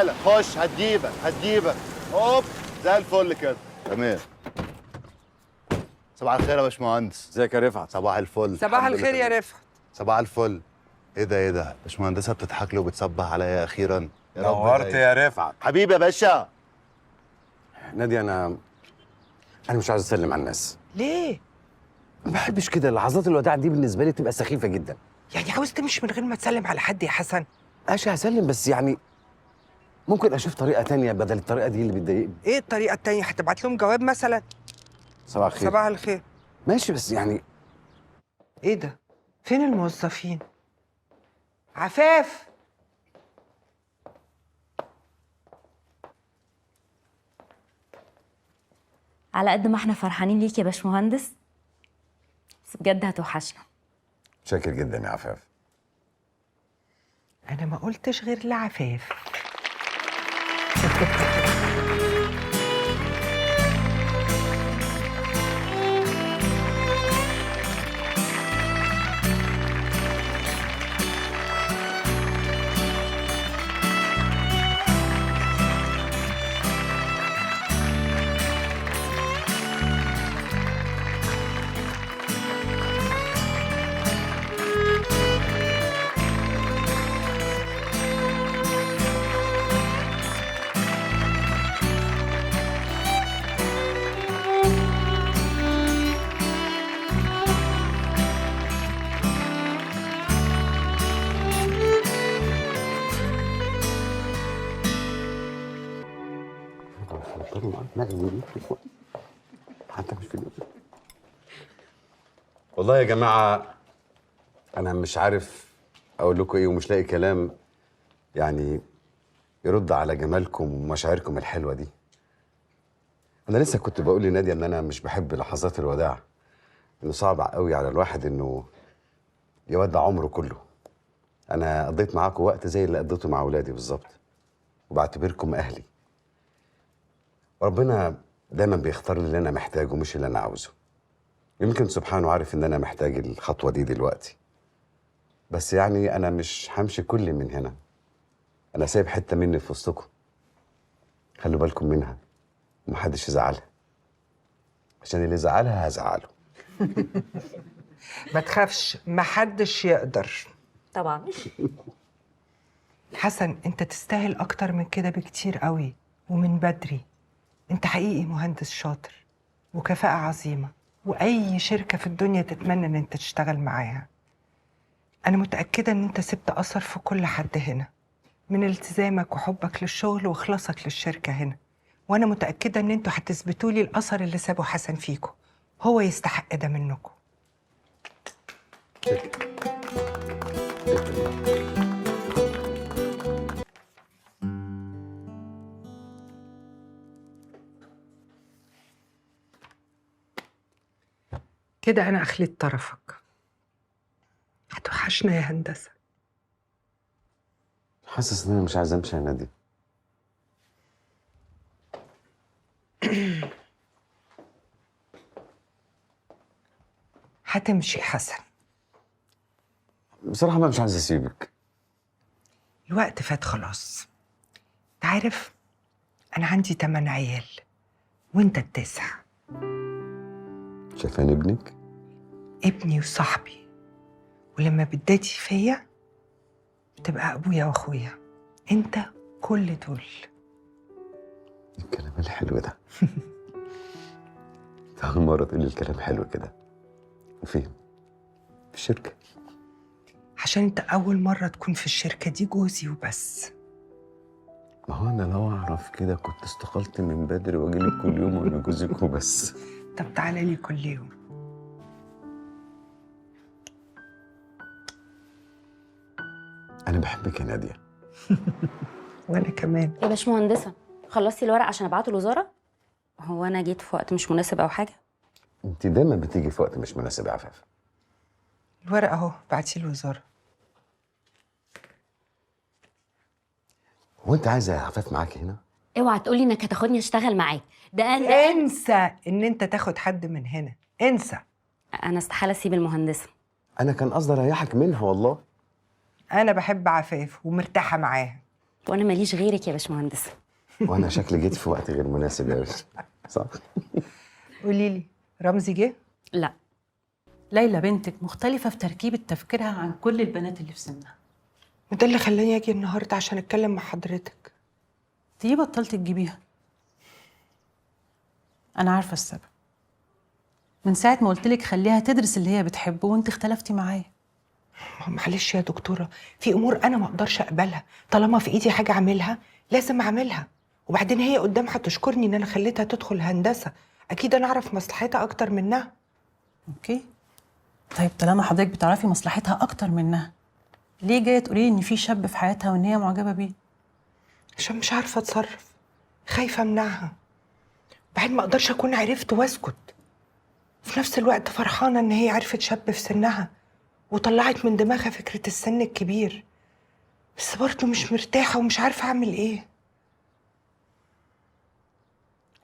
خش هتجيبك هوب زي الفل كده. تمام. صباح الخير يا باشمهندس. ازيك يا رفعت؟ صباح الفل. صباح الخير يا رفعت. صباح الفل. ايه ده باشمهندسه بتضحك لي وبتصبح عليا اخيرا. يا رب نورت يا رفعت. حبيبي يا باشا. نادي انا مش عايز اسلم على الناس. ليه؟ ما بحبش كده، لحظات الوداع دي بالنسبه لي تبقى سخيفه جدا. يعني عاوز تمشي من غير ما تسلم على حد يا حسن؟ ماشي هسلم، بس يعني ممكن اشوف طريقه تانية بدل الطريقه دي اللي بتضايقني. ايه الطريقة التانية؟ هتبعت لهم جواب مثلا؟ صباح الخير. صباح الخير. ماشي بس يعني ايه ده؟ فين الموظفين؟ عفاف. على قد ما احنا فرحانين ليك يا باشمهندس، بس بجد هتوحشنا. شاكر جدا يا عفاف. انا ما قلتش غير لعفاف. حتى مش في اليوم. والله يا جماعه انا مش عارف اقول لكم ايه ومش لاقي كلام يعني يرد على جمالكم ومشاعركم الحلوه دي. انا لسه كنت بقول لناديه ان انا مش بحب لحظات الوداع، انه صعب قوي على الواحد انه يودع عمره كله. انا قضيت معاكم وقت زي اللي قضيته مع اولادي بالظبط، وبعتبركم اهلي. ربنا دايما بيختار لي اللي انا محتاجه مش اللي انا عاوزه. يمكن سبحانه عارف ان انا محتاج الخطوه دي دلوقتي، بس يعني انا مش همشي كل من هنا. انا سايب حته مني في وسطكم، خلوا بالكم منها ومحدش يزعلها، عشان اللي زعلها هزعله. ما تخافش، محدش يقدر. طبعا. حسن انت تستاهل اكتر من كده بكتير قوي ومن بدري. انت حقيقي مهندس شاطر وكفاءة عظيمة، واي شركة في الدنيا تتمنى ان انت تشتغل معاها. انا متأكدة ان انت سبت اثر في كل حد هنا، من التزامك وحبك للشغل واخلاصك للشركة هنا. وانا متأكدة ان انتوا هتثبتوا لي الاثر اللي سابه حسن فيكم. هو يستحق ده منكم. كده انا اخليت طرفك. هتوحشنا يا هندسة. حاسس ان انا مش عايز امشي يا نادي. هتمشي حسن. بصراحه ما مش عايز اسيبك. الوقت فات خلاص. انت عارف انا عندي 8 عيال وانت ال9. شايفاني ابنك؟ ابني وصاحبي، ولما بتداتي فيا بتبقى ابويا واخويا. انت كل دول. الكلام الحلو ده. أول مرة تقولي الكلام حلو كده. وفين؟ في الشركة. عشان انت اول مرة تكون في الشركة دي جوزي وبس. ما هو أنا لو أعرف كده كنت استقلت من بدري وأجيلك كل يوم وأنا جوزك وبس. طب تعالى لي كل يوم. أنا بحبك يا نادية. وانا كمان. يا باشمهندسة، خلصتي الورق عشان ابعته الوزارة؟ هو انا جيت في وقت مش مناسب او حاجة؟ أنت دايما بتيجي في وقت مش مناسب يا عفاف. الورق اهو، بعتيه الوزارة. هو أنت عايزة يا عفاف معاكي هنا؟ اوعى تقولي انك هتاخدني اشتغل معاك. ده انا انسى ان انت تاخد حد من هنا، انسى. انا استحالة اسيب المهندسة. أنا كان قصدي أريحك منها والله. انا بحب عفاف ومرتاحة معاها. وانا ماليش غيرك يا باشمهندسه. وانا شكلي جيت في وقت غير مناسب يا باشا. صح. قولي لي، رمزي جه؟ لا. ليلى بنتك مختلفة في تركيبة تفكيرها عن كل البنات اللي في سنها. وده اللي خلاني اجي النهارده عشان اتكلم مع حضرتك. دي بطلت تجيبيها. أنا عارفة السبب. من ساعة ما قلتلك خليها تدرس اللي هي بتحبه وانت اختلفتي معايا. معلش يا دكتوره، في امور انا ما اقدرش اقبلها، طالما في ايدي حاجه اعملها لازم اعملها. وبعدين هي قدام هتشكرني ان انا خليتها تدخل هندسه، اكيد انا اعرف مصلحتها اكتر منها. اوكي. طيب طالما حضرتك بتعرفي مصلحتها أكتر منها، ليه جاية تقولي إن في شاب في حياتها وإن هي معجبة بيه؟ عشان مش عارفه اتصرف، خايفه امنعها. بعدين ما اقدرش اكون عرفت واسكت. في نفس الوقت فرحانه ان هي عرفت شاب في سنها وطلعت من دماغها فكره السن الكبير، بس برضه مش مرتاحه ومش عارفه اعمل ايه.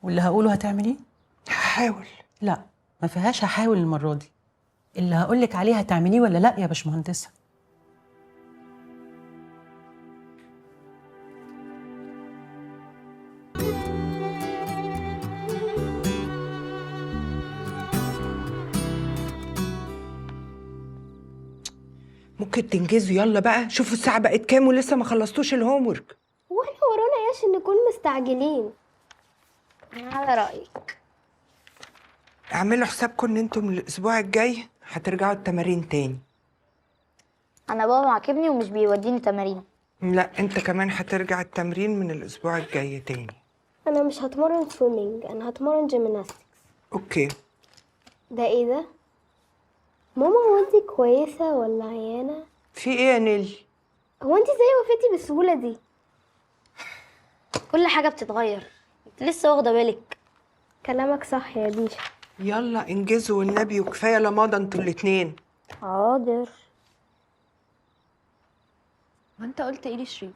واللي هقوله هتعمليه؟ هحاول. لا، ما فيهاش هحاول المرة دي. اللي هقولك عليه هتعمليه ولا لا يا باشمهندسة؟ ممكن تنجزوا يلا بقى، شوفوا الساعه بقت كام ولسه ما خلصتوش الهوم ورك. واحنا ورانا ايش نكون مستعجلين؟ على رأيك. اعملوا حسابكم ان انتم الاسبوع الجاي هترجعوا التمارين تاني. انا بابا معاقبني ومش بيوديني تمارين. لا انت كمان هترجع التمرين من الاسبوع الجاي تاني. انا مش هتمرن سويمنج، انا هتمرن جيمناستكس. اوكي. ده ايه ده؟ ماما هو انتي كويسة ولا عيانة؟ في ايه يا نيلي؟ هو انتي ازاي وافقتي بالسهولة دي؟ كل حاجة بتتغير، انت لسه واخدة بالك. كلامك صح يا ديشا. يلا انجزوا والنبي، وكفايه لماضه انتوا الاتنين. حاضر. وانت قلت ايه لشريف؟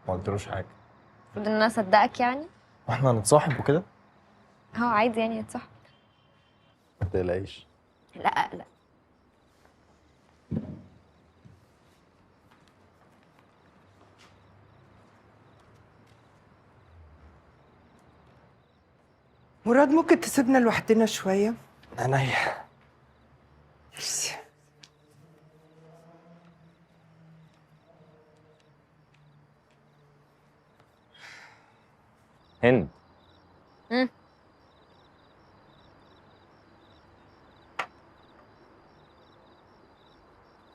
ما قلتلوش حاجه. المفروض ان انا اصدقك يعني؟ واحنا هنتصاحب وكده؟ هو عادي يعني نتصاحب. ما تقلقيش. لا لا. مراد ممكن تسيبنا لوحدنا شويه؟ عينيا. هند.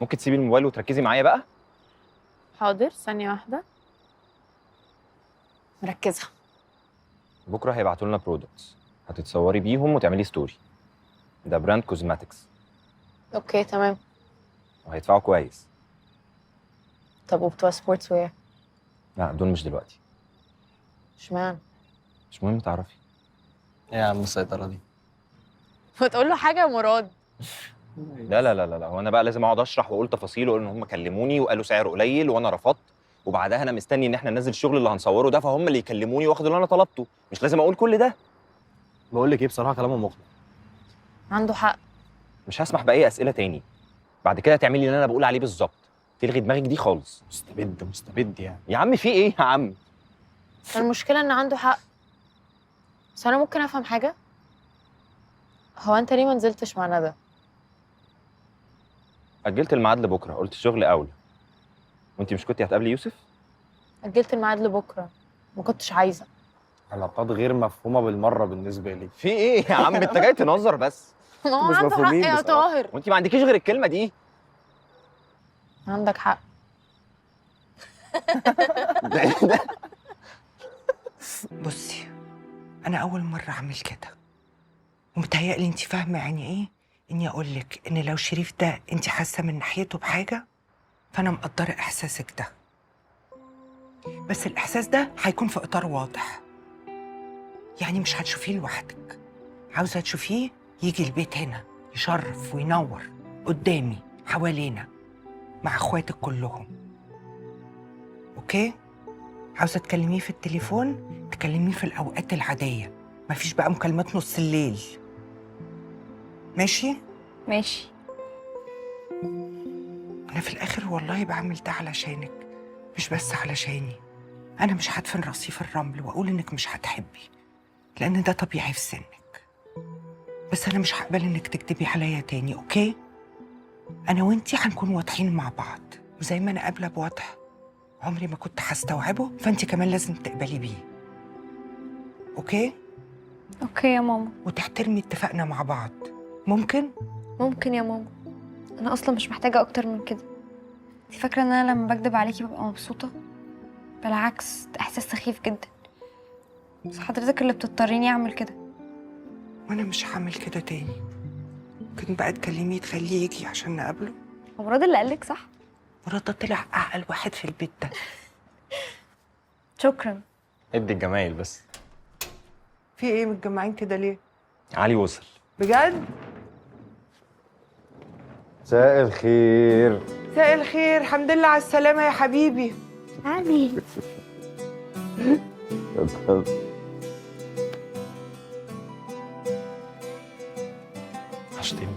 ممكن تسيبي الموبايل وتركزي معايا بقى؟ حاضر، ثانية واحدة. مركزة. بكره هيبعتوا لنا برودكتس هتتصوري بيهم وتعملي ستوري. ده براند كوزماتكس اوكي تمام. وهيدفعوا كويس. طب وبتوع سبورتس وير؟ لا دول مش دلوقتي. اشمعنى؟ مش مهم تعرفي. ايه يا عم السيطره دي؟ ما تقول له حاجة يا مراد. لا لا لا لا، هو انا بقى لازم اقعد اشرح واقول تفاصيل واقول ان هم كلموني وقالوا سعره قليل وانا رفضت، وبعدها انا مستني ان احنا ننزل الشغل اللي هنصوره ده، فهم اللي يكلموني واخد اللي انا طلبته. مش لازم اقول كل ده. بقول لك ايه بصراحه، كلامه مقنع. عنده حق. مش هسمح باي اسئله تاني. بعد كده تعملي اللي انا بقول عليه بالظبط. تلغي دماغك دي خالص. مستبد يعني. يا عم في ايه يا عم؟ المشكلة ان عنده حق. بس انا ممكن افهم حاجة؟ هو انت ليه ما نزلتش مع ندى؟ اجلت الميعاد لبكره، قلت الشغل اولى. وانت مش كنتي هتقابلي يوسف؟ اجلت الميعاد لبكرة، ما كنتش عايزة. علاقات غير مفهومه بالمره بالنسبه لي. في ايه يا عم؟ انت جاي تنظر بس. ما هو مش عنده حق مفهومين يا بصراحة. طاهر. وانت ما عندكيش غير الكلمه دي. عندك حق. بصي، انا اول مره اعمل كده، ومتهيألي انت فاهمه يعني ايه اني اقول لك ان لو شريف ده انت حاسه من ناحيته بحاجه، فانا مقدره احساسك ده، بس الاحساس ده هيكون في اطار واضح. يعني مش هتشوفيه لوحدك، عاوزه تشوفيه يجي البيت هنا يشرف وينور قدامي حوالينا مع اخواتك كلهم. اوكي؟ عاوزه تكلميه في التليفون تكلميه في الاوقات العاديه، مفيش بقى مكالمات نص الليل. ماشي؟ ماشي. انا في الاخر والله بعمل ده علشانك، مش بس علشاني، أنا مش هدفن راسي في الرمل وأقول إنك مش هتحبي، لأن ده طبيعي في سنك. بس أنا مش هقبل إنك تكدبي عليا تاني، أوكي؟ أنا وإنتي هنكون واضحين مع بعض، وزي ما أنا قابلة بوضح عمري ما كنت هستوعبه، فأنتي كمان لازم تقبلي بيه. أوكي؟ اوكي يا ماما. وتحترمي اتفاقنا مع بعض. ممكن؟ ممكن يا ماما. انا اصلا مش محتاجه اكتر من كده. انت فاكره ان انا لما بكدب عليكي ببقى مبسوطه؟ بالعكس، ده احساس سخيف جدا. بس حضرتك اللي بتضطريني اعمل كده. وأنا مش هعمل كده تاني. ممكن بقى تكلميه تخليه يجي عشان نقابله؟ هو مراد اللي قالك صح؟ مراد ده طلع أعقل واحد في البيت ده. شكرا. ادي الجمايل بس. في إيه متجمعين كده ليه؟ علي وصل. بجد؟ مساء الخير. مساء الخير، الحمد لله على السلامة يا حبيبي. علي. وحشتني.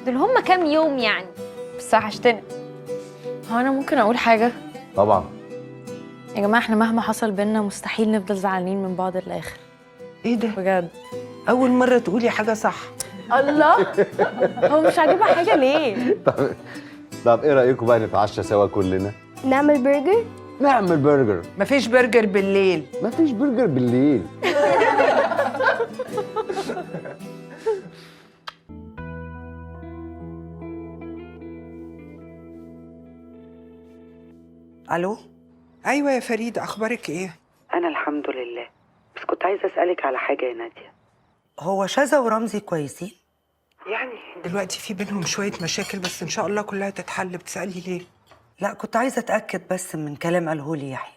دول هما كام يوم يعني؟ بس وحشتني. هو انا ممكن اقول حاجه؟ طبعا. يا جماعه احنا مهما حصل بينا مستحيل نفضل زعلانين من بعض للاخر. إيه ده؟ بجد. أول مرة تقولي حاجة صح. الله. هو مش عاجبها حاجه ليه؟ طب ايه رايكم بقى نتعشى سوا كلنا؟ نعمل برجر؟ نعمل برجر. مفيش برجر بالليل. مفيش برجر بالليل. ألو؟ أيوة يا فريدة، أخبارك إيه؟ أنا الحمد لله، بس كنت عايزة أسألك على حاجة يا نادية. هو شذا ورمزي كويسين؟ يعني دلوقتي في بينهم شوية مشاكل، بس إن شاء الله كلها تتحل. بتسألي ليه؟ لا، كنت عايزة أتأكد بس من كلام قالهولي يحيى.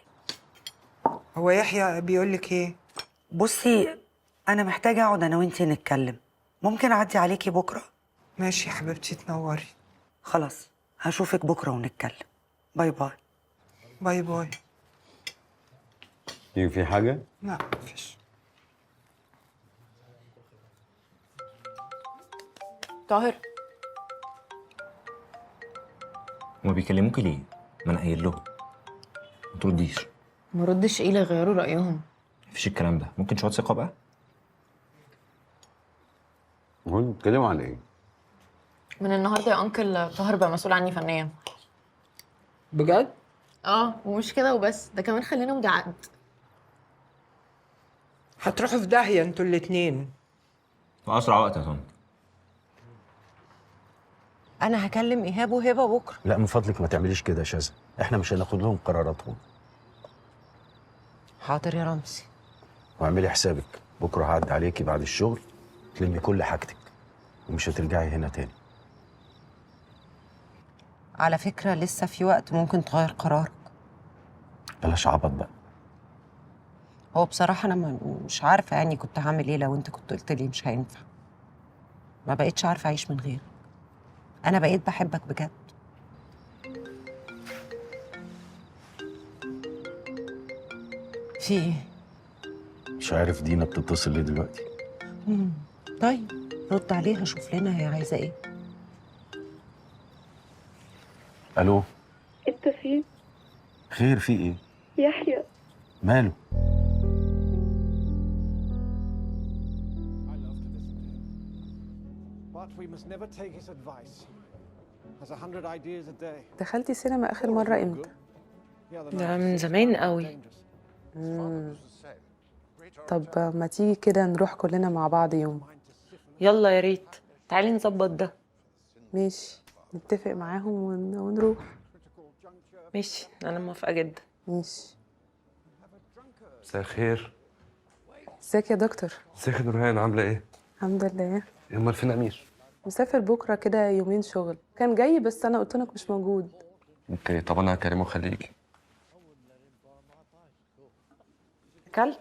هو يحيى بيقولك إيه؟ بصي، أنا محتاجة أقعد أنا وإنتي نتكلم. ممكن أعدي عليكي بكرة؟ ماشي يا حبيبتي، تنوري. خلاص، هشوفك بكرة ونتكلم. باي باي. باي باي. في حاجة؟ لا مفيش. طاهر، هما بيكلموكي ليه؟ ما انا قايل لهم. ما ترديش. ما ردش ايه اللي يغيروا رايهم؟ مفيش الكلام ده. ممكن شويه ثقه بقى. هو بتتكلموا عن ايه؟ من النهارده يا انكل طاهر بقى مسؤول عني فنيا. بجد؟ ومش كده وبس، ده كمان خلينا مدي عقد. هتروحوا في داهية انتوا الاتنين. في اسرع وقت يا طنط. أنا هكلم إيهاب وهبة بكرة. لا من فضلك ما تعمليش كده يا شاذة، احنا مش هناخد لهم قراراتهم. حاضر يا رمزي. واعملي حسابك بكره هعدي عليكي بعد الشغل تلمي كل حاجتك ومش هترجعي هنا تاني. على فكرة لسه في وقت ممكن تغير قرارك. بلاش عبط بقى. هو بصراحة أنا مش عارفة يعني كنت هعمل إيه لو أنت كنت قلت لي مش هينفع. ما بقيتش عارفة أعيش من غيرك. أنا بقيت بحبك بجد. في إيه؟ مش عارف دينا بتتصل ليه دلوقتي. طيب رد عليها، شوف لنا هي عايزة إيه. الو. أنت فين؟ خير، في ايه؟ يحيى. ماله؟ دخلتي سينما آخر مرة إمتى؟ ده من زمان قوي. طب ما تيجي كده نروح كلنا مع بعض يوم. يلا يا ريت، تعالي نظبط ده. ماشي، نتفق معاهم ونروح. ماشي، انا موافقه جدا. ماشي. مساء الخير. ازيك يا دكتور؟ ازيك يا نورهان، عامله ايه؟ الحمد لله. امال فين امير؟ مسافر بكره كده يومين شغل، كان جاي بس انا قلت لك مش موجود. اوكي، طب انا هكلمه خليكي. اكلت؟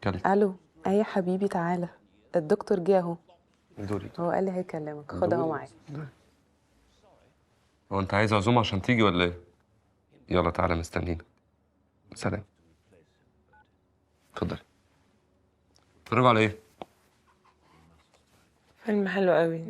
كلت. الو، اي حبيبي تعالى، الدكتور جه اهو. دوري. هو قال لي هيكلمك، خد اهو معاك. هو انت عايز عزومه عشان تيجي ولا ايه؟ يلا تعالى مستنينا. سلام. اتفضلي. اتفرجوا على ايه؟ فيلم حلو قوي.